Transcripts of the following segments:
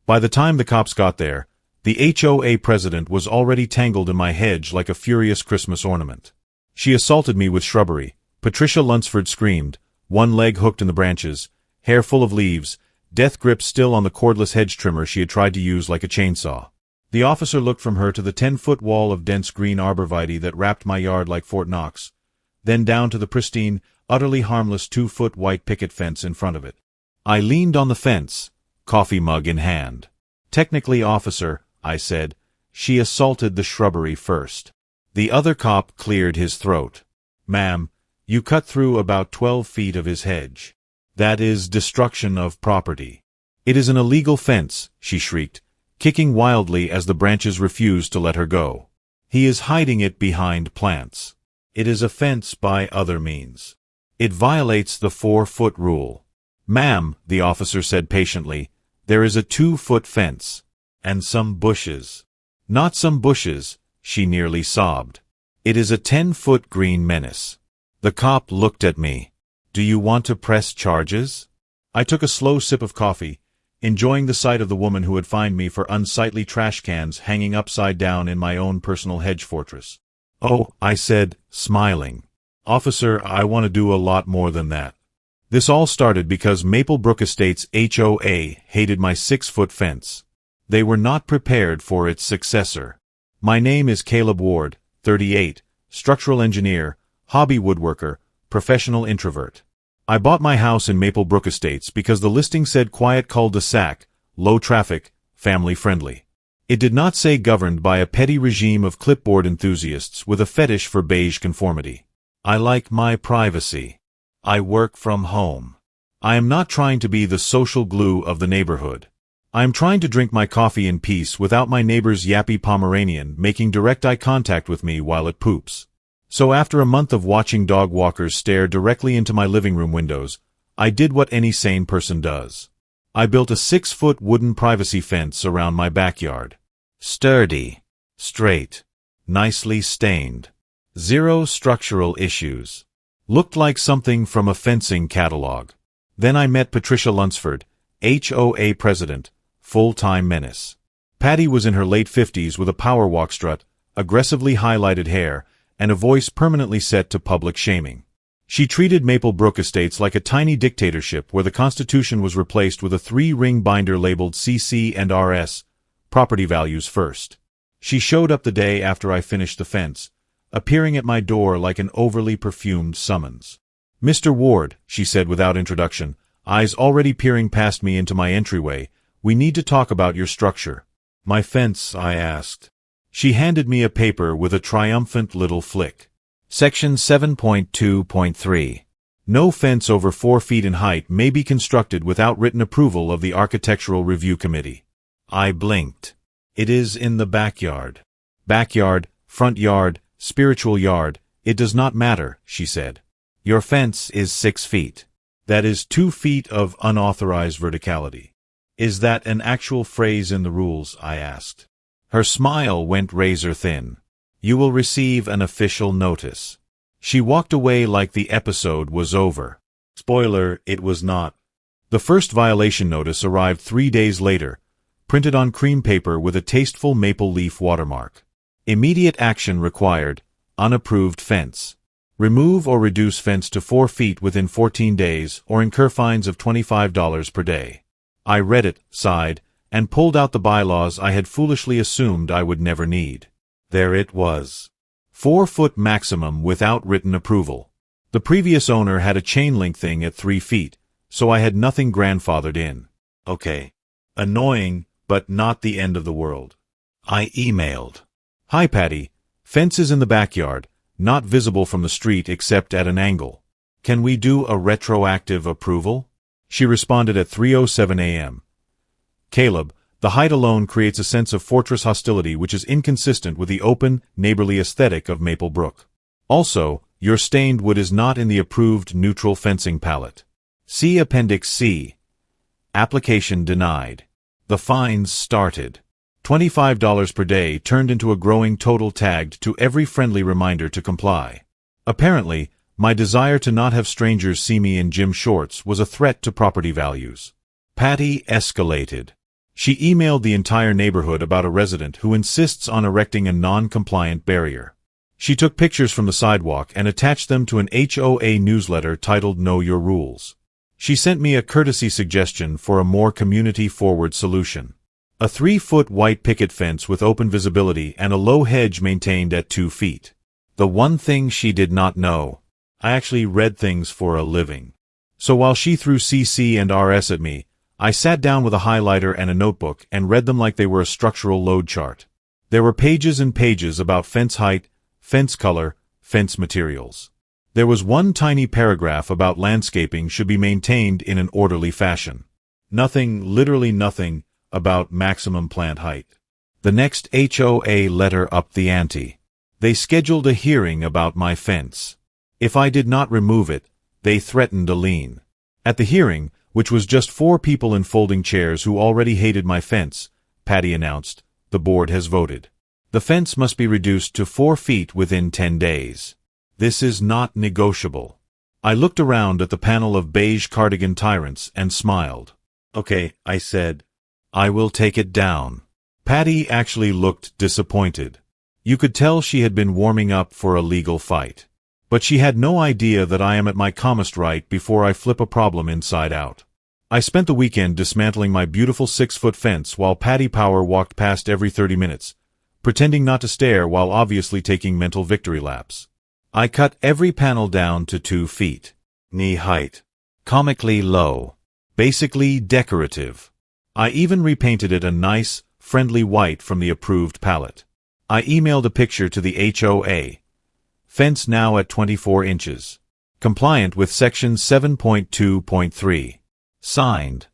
By the time the cops got there, the HOA president was already tangled in my hedge like a furious Christmas ornament. She assaulted me with shrubbery. Patricia Lunsford screamed, one leg hooked in the branches, hair full of leaves, death grip still on the cordless hedge trimmer she had tried to use like a chainsaw. The officer looked from her to the 10-foot wall of dense green arborvitae that wrapped my yard like Fort Knox, then down to the pristine, utterly harmless 2-foot white picket fence in front of it. I leaned on the fence, coffee mug in hand. Technically, officer, I said, she assaulted the shrubbery first. The other cop cleared his throat. Ma'am, you cut through about 12 feet of his hedge. That is destruction of property. It is an illegal fence, she shrieked, kicking wildly as the branches refused to let her go. He is hiding it behind plants. It is a fence by other means. It violates the 4-foot rule. Ma'am, the officer said patiently, there is a 2-foot fence. And some bushes. Not some bushes, she nearly sobbed. It is a 10-foot green menace. The cop looked at me. Do you want to press charges? I took a slow sip of coffee, enjoying the sight of the woman who had fined me for unsightly trash cans hanging upside down in my own personal hedge fortress. Oh, I said, smiling. Officer, I want to do a lot more than that. This all started because Maple Brook Estates HOA hated my 6-foot fence. They were not prepared for its successor. My name is Caleb Ward, 38, structural engineer, hobby woodworker, professional introvert. I bought my house in Maple Brook Estates because the listing said quiet cul-de-sac, low traffic, family friendly. It did not say governed by a petty regime of clipboard enthusiasts with a fetish for beige conformity. I like my privacy. I work from home. I am not trying to be the social glue of the neighborhood. I am trying to drink my coffee in peace without my neighbor's yappy Pomeranian making direct eye contact with me while it poops. So after a month of watching dog walkers stare directly into my living room windows, I did what any sane person does. I built a 6-foot wooden privacy fence around my backyard. Sturdy, straight, nicely stained. Zero structural issues. Looked like something from a fencing catalog. Then I met Patricia Lunsford, HOA president, full-time menace. Patty was in her late 50s with a power walk strut, aggressively highlighted hair, and a voice permanently set to public shaming. She treated Maple Brook Estates like a tiny dictatorship where the Constitution was replaced with a 3-ring binder labeled CC and RS, property values first. She showed up the day after I finished the fence, appearing at my door like an overly perfumed summons. Mr. Ward, she said without introduction, eyes already peering past me into my entryway, we need to talk about your structure. My fence, I asked. She handed me a paper with a triumphant little flick. Section 7.2.3. No fence over 4 feet in height may be constructed without written approval of the Architectural Review Committee. I blinked. It is in the backyard. Backyard, front yard, spiritual yard, it does not matter, she said. Your fence is 6 feet. That is 2 feet of unauthorized verticality. Is that an actual phrase in the rules? I asked. Her smile went razor thin. You will receive an official notice. She walked away like the episode was over. Spoiler, it was not. The first violation notice arrived 3 days later, printed on cream paper with a tasteful maple leaf watermark. Immediate action required. Unapproved fence. Remove or reduce fence to 4 feet within 14 days or incur fines of $25 per day. I read it, sighed, and pulled out the bylaws I had foolishly assumed I would never need. There it was. 4-foot maximum without written approval. The previous owner had a chain link thing at 3 feet, so I had nothing grandfathered in. Okay. Annoying, but not the end of the world. I emailed. Hi Patty. Fence is in the backyard, not visible from the street except at an angle. Can we do a retroactive approval? She responded at 3:07 a.m. Caleb, the height alone creates a sense of fortress hostility which is inconsistent with the open, neighborly aesthetic of Maple Brook. Also, your stained wood is not in the approved neutral fencing palette. See Appendix C. Application denied. The fines started. $25 per day turned into a growing total tagged to every friendly reminder to comply. Apparently, my desire to not have strangers see me in gym shorts was a threat to property values. Patty escalated. She emailed the entire neighborhood about a resident who insists on erecting a non-compliant barrier. She took pictures from the sidewalk and attached them to an HOA newsletter titled Know Your Rules. She sent me a courtesy suggestion for a more community-forward solution. A 3-foot white picket fence with open visibility and a low hedge maintained at 2 feet. The one thing she did not know: I actually read things for a living. So while she threw CC and RS at me, I sat down with a highlighter and a notebook and read them like they were a structural load chart. There were pages and pages about fence height, fence color, fence materials. There was one tiny paragraph about landscaping should be maintained in an orderly fashion. Nothing, literally nothing, about maximum plant height. The next HOA letter upped the ante. They scheduled a hearing about my fence. If I did not remove it, they threatened a lien. At the hearing, which was just 4 people in folding chairs who already hated my fence, Patty announced, the board has voted. The fence must be reduced to 4 feet within 10 days. This is not negotiable. I looked around at the panel of beige cardigan tyrants and smiled. Okay, I said. I will take it down. Patty actually looked disappointed. You could tell she had been warming up for a legal fight. But she had no idea that I am at my calmest right before I flip a problem inside out. I spent the weekend dismantling my beautiful 6-foot fence while Patty Power walked past every 30 minutes, pretending not to stare while obviously taking mental victory laps. I cut every panel down to 2 feet. Knee height. Comically low. Basically decorative. I even repainted it a nice, friendly white from the approved palette. I emailed a picture to the HOA. Fence now at 24 inches. Compliant with Section 7.2.3. Signed,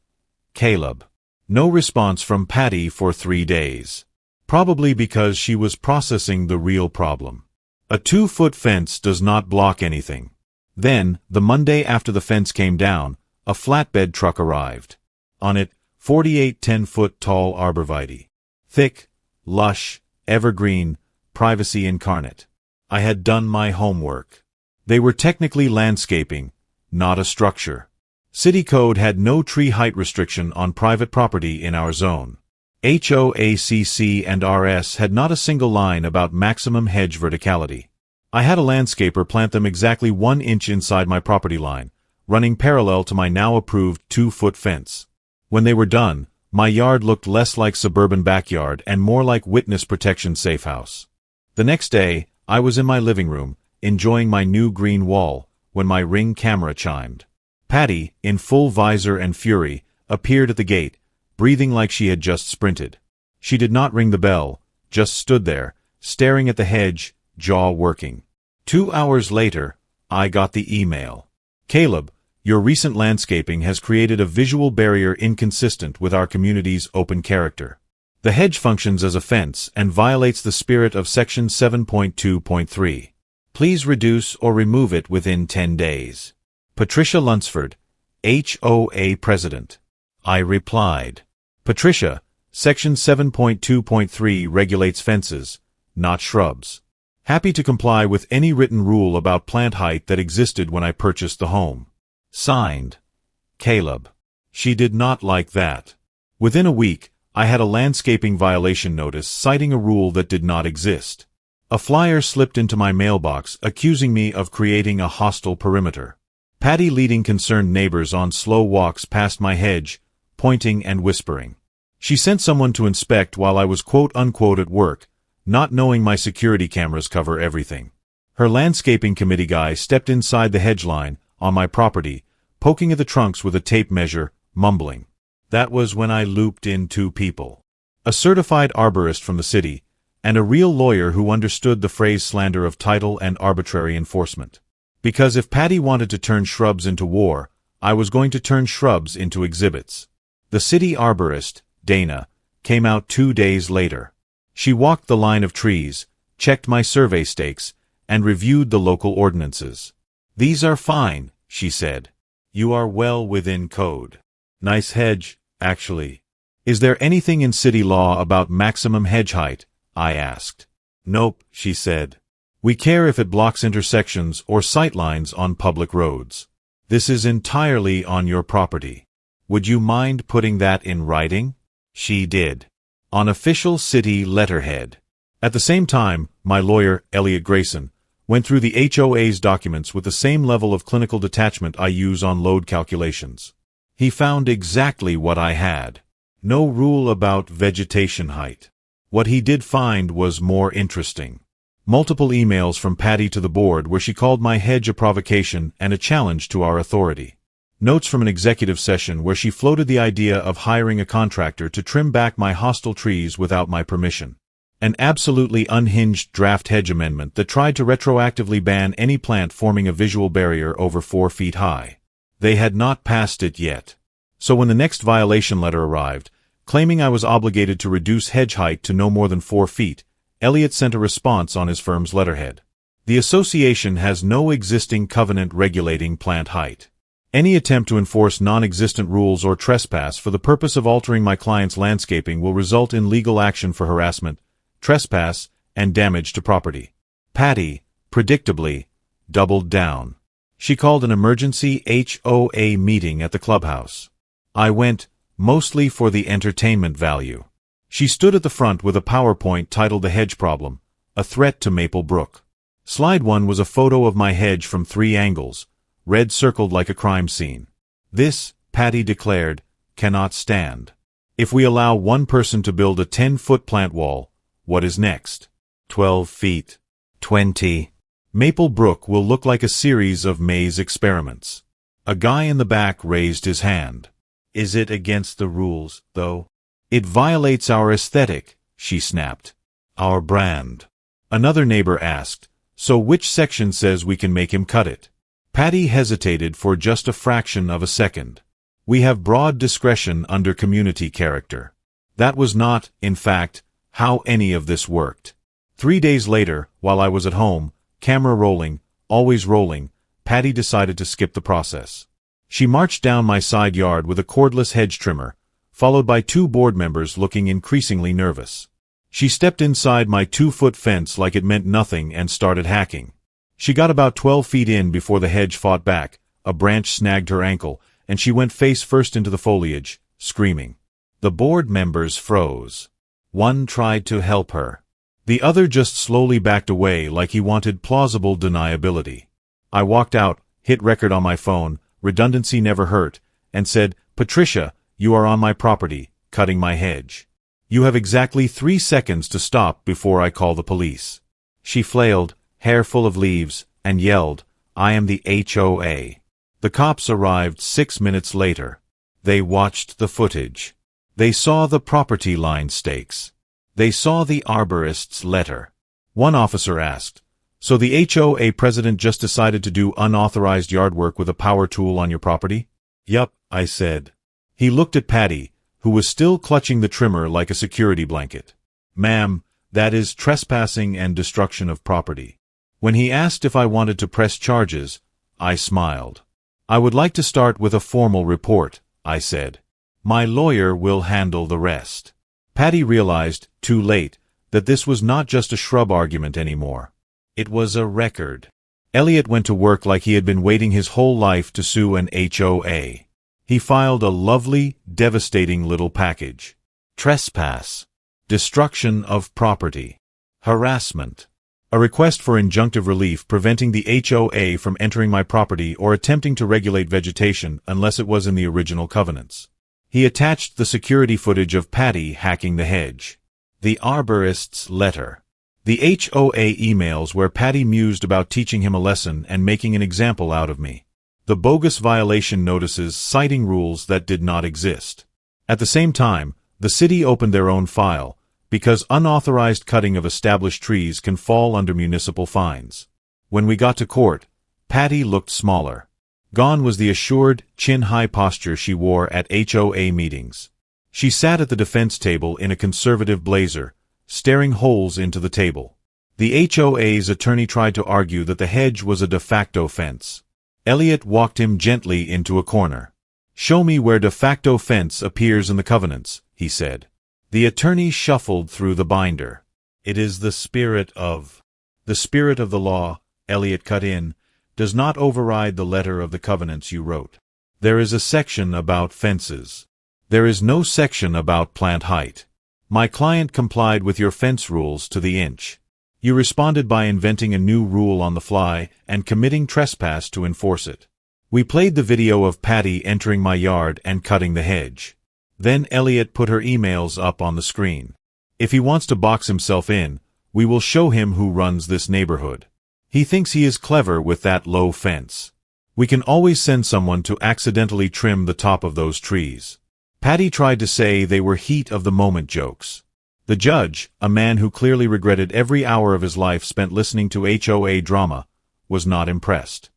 Caleb. No response from Patty for 3 days. Probably because she was processing the real problem. A 2-foot fence does not block anything. Then, the Monday after the fence came down, a flatbed truck arrived. On it, 48 10-foot tall arborvitae. Thick, lush, evergreen, privacy incarnate. I had done my homework. They were technically landscaping, not a structure. City code had no tree height restriction on private property in our zone. HOACC and RS had not a single line about maximum hedge verticality. I had a landscaper plant them exactly 1 inch inside my property line, running parallel to my now approved 2-foot fence. When they were done, my yard looked less like suburban backyard and more like witness protection safe house. The next day, I was in my living room, enjoying my new green wall, when my Ring camera chimed. Patty, in full visor and fury, appeared at the gate, breathing like she had just sprinted. She did not ring the bell, just stood there, staring at the hedge, jaw working. 2 hours later, I got the email. Caleb, your recent landscaping has created a visual barrier inconsistent with our community's open character. The hedge functions as a fence and violates the spirit of Section 7.2.3. Please reduce or remove it within 10 days. Patricia Lunsford, HOA President. I replied. Patricia, Section 7.2.3 regulates fences, not shrubs. Happy to comply with any written rule about plant height that existed when I purchased the home. Signed, Caleb. She did not like that. Within a week, I had a landscaping violation notice citing a rule that did not exist. A flyer slipped into my mailbox accusing me of creating a hostile perimeter. Patty leading concerned neighbors on slow walks past my hedge, pointing and whispering. She sent someone to inspect while I was quote-unquote at work, not knowing my security cameras cover everything. Her landscaping committee guy stepped inside the hedge line, on my property, poking at the trunks with a tape measure, mumbling. That was when I looped in 2 people. A certified arborist from the city, and a real lawyer who understood the phrase slander of title and arbitrary enforcement. Because if Patty wanted to turn shrubs into war, I was going to turn shrubs into exhibits. The city arborist, Dana, came out 2 days later. She walked the line of trees, checked my survey stakes, and reviewed the local ordinances. These are fine, she said. You are well within code. Nice hedge, actually. Is there anything in city law about maximum hedge height? I asked. Nope, she said. We care if it blocks intersections or sightlines on public roads. This is entirely on your property. Would you mind putting that in writing? She did. On official city letterhead. At the same time, my lawyer, Elliot Grayson, went through the HOA's documents with the same level of clinical detachment I use on load calculations. He found exactly what I had. No rule about vegetation height. What he did find was more interesting. Multiple emails from Patty to the board where she called my hedge a provocation and a challenge to our authority. Notes from an executive session where she floated the idea of hiring a contractor to trim back my hostile trees without my permission. An absolutely unhinged draft hedge amendment that tried to retroactively ban any plant forming a visual barrier over 4 feet high. They had not passed it yet. So when the next violation letter arrived, claiming I was obligated to reduce hedge height to no more than 4 feet, Elliot sent a response on his firm's letterhead. The association has no existing covenant regulating plant height. Any attempt to enforce non-existent rules or trespass for the purpose of altering my client's landscaping will result in legal action for harassment, trespass, and damage to property. Patty, predictably, doubled down. She called an emergency HOA meeting at the clubhouse. I went, mostly for the entertainment value. She stood at the front with a PowerPoint titled The Hedge Problem, a Threat to Maple Brook. Slide 1 was a photo of my hedge from 3 angles, red circled like a crime scene. This, Patty declared, cannot stand. If we allow one person to build a 10-foot plant wall, what is next? 12 feet. 20. Maple Brook will look like a series of maze experiments. A guy in the back raised his hand. Is it against the rules, though? It violates our aesthetic, she snapped. Our brand. Another neighbor asked, so which section says we can make him cut it? Patty hesitated for just a fraction of a second. We have broad discretion under community character. That was not, in fact, how any of this worked. 3 days later, while I was at home, camera rolling, always rolling, Patty decided to skip the process. She marched down my side yard with a cordless hedge trimmer, followed by 2 board members looking increasingly nervous. She stepped inside my 2-foot fence like it meant nothing and started hacking. She got about 12 feet in before the hedge fought back, a branch snagged her ankle, and she went face first into the foliage, screaming. The board members froze. One tried to help her. The other just slowly backed away like he wanted plausible deniability. I walked out, hit record on my phone, redundancy never hurt, and said, Patricia, you are on my property, cutting my hedge. You have exactly 3 seconds to stop before I call the police. She flailed, hair full of leaves, and yelled, I am the HOA. The cops arrived 6 minutes later. They watched the footage. They saw the property line stakes. They saw the arborist's letter. One officer asked, so the HOA president just decided to do unauthorized yard work with a power tool on your property? Yup, I said. He looked at Patty, who was still clutching the trimmer like a security blanket. Ma'am, that is trespassing and destruction of property. When he asked if I wanted to press charges, I smiled. I would like to start with a formal report, I said. My lawyer will handle the rest. Patty realized, too late, that this was not just a shrub argument anymore. It was a record. Elliot went to work like he had been waiting his whole life to sue an HOA. He filed a lovely, devastating little package. Trespass. Destruction of property. Harassment. A request for injunctive relief preventing the HOA from entering my property or attempting to regulate vegetation unless it was in the original covenants. He attached the security footage of Patty hacking the hedge. The arborist's letter. The HOA emails where Patty mused about teaching him a lesson and making an example out of me. The bogus violation notices citing rules that did not exist. At the same time, the city opened their own file, because unauthorized cutting of established trees can fall under municipal fines. When we got to court, Patty looked smaller. Gone was the assured, chin-high posture she wore at HOA meetings. She sat at the defense table in a conservative blazer, staring holes into the table. The HOA's attorney tried to argue that the hedge was a de facto fence. Elliot walked him gently into a corner. Show me where de facto fence appears in the covenants, he said. The attorney shuffled through the binder. It is the spirit of the law, Elliot cut in, does not override the letter of the covenants you wrote. There is a section about fences. There is no section about plant height. My client complied with your fence rules to the inch. You responded by inventing a new rule on the fly and committing trespass to enforce it. We played the video of Patty entering my yard and cutting the hedge. Then Elliot put her emails up on the screen. If he wants to box himself in, we will show him who runs this neighborhood. He thinks he is clever with that low fence. We can always send someone to accidentally trim the top of those trees. Patty tried to say they were heat-of-the-moment jokes. The judge, a man who clearly regretted every hour of his life spent listening to HOA drama, was not impressed.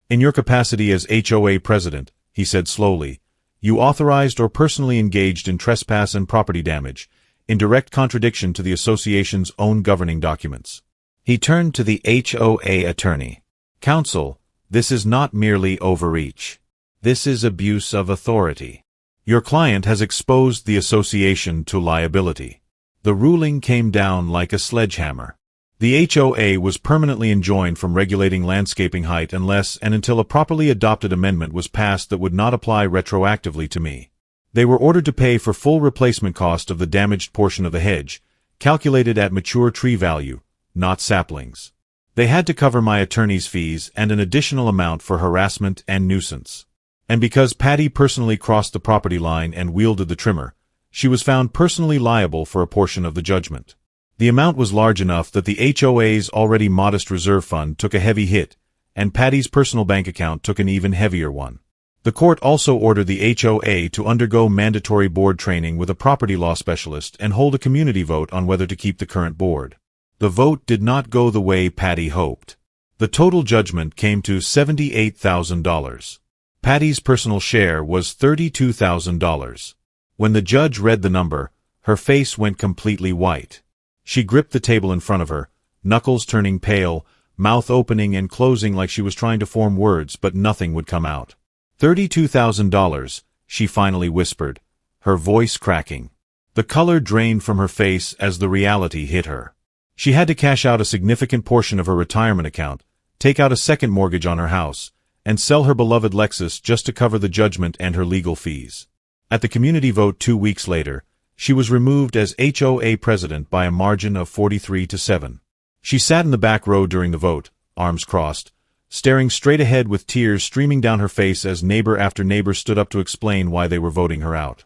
In your capacity as HOA president, he said slowly, you authorized or personally engaged in trespass and property damage, in direct contradiction to the association's own governing documents. He turned to the HOA attorney. Counsel, this is not merely overreach. This is abuse of authority. Your client has exposed the association to liability. The ruling came down like a sledgehammer. The HOA was permanently enjoined from regulating landscaping height unless and until a properly adopted amendment was passed that would not apply retroactively to me. They were ordered to pay for full replacement cost of the damaged portion of the hedge, calculated at mature tree value, not saplings. They had to cover my attorney's fees and an additional amount for harassment and nuisance. And because Patty personally crossed the property line and wielded the trimmer, she was found personally liable for a portion of the judgment. The amount was large enough that the HOA's already modest reserve fund took a heavy hit, and Patty's personal bank account took an even heavier one. The court also ordered the HOA to undergo mandatory board training with a property law specialist and hold a community vote on whether to keep the current board. The vote did not go the way Patty hoped. The total judgment came to $78,000. Patty's personal share was $32,000. When the judge read the number, her face went completely white. She gripped the table in front of her, knuckles turning pale, mouth opening and closing like she was trying to form words but nothing would come out. $32,000, she finally whispered, her voice cracking. The color drained from her face as the reality hit her. She had to cash out a significant portion of her retirement account, take out a second mortgage on her house, and sell her beloved Lexus just to cover the judgment and her legal fees. At the community vote 2 weeks later, she was removed as HOA president by a margin of 43-7. She sat in the back row during the vote, arms crossed, staring straight ahead with tears streaming down her face as neighbor after neighbor stood up to explain why they were voting her out.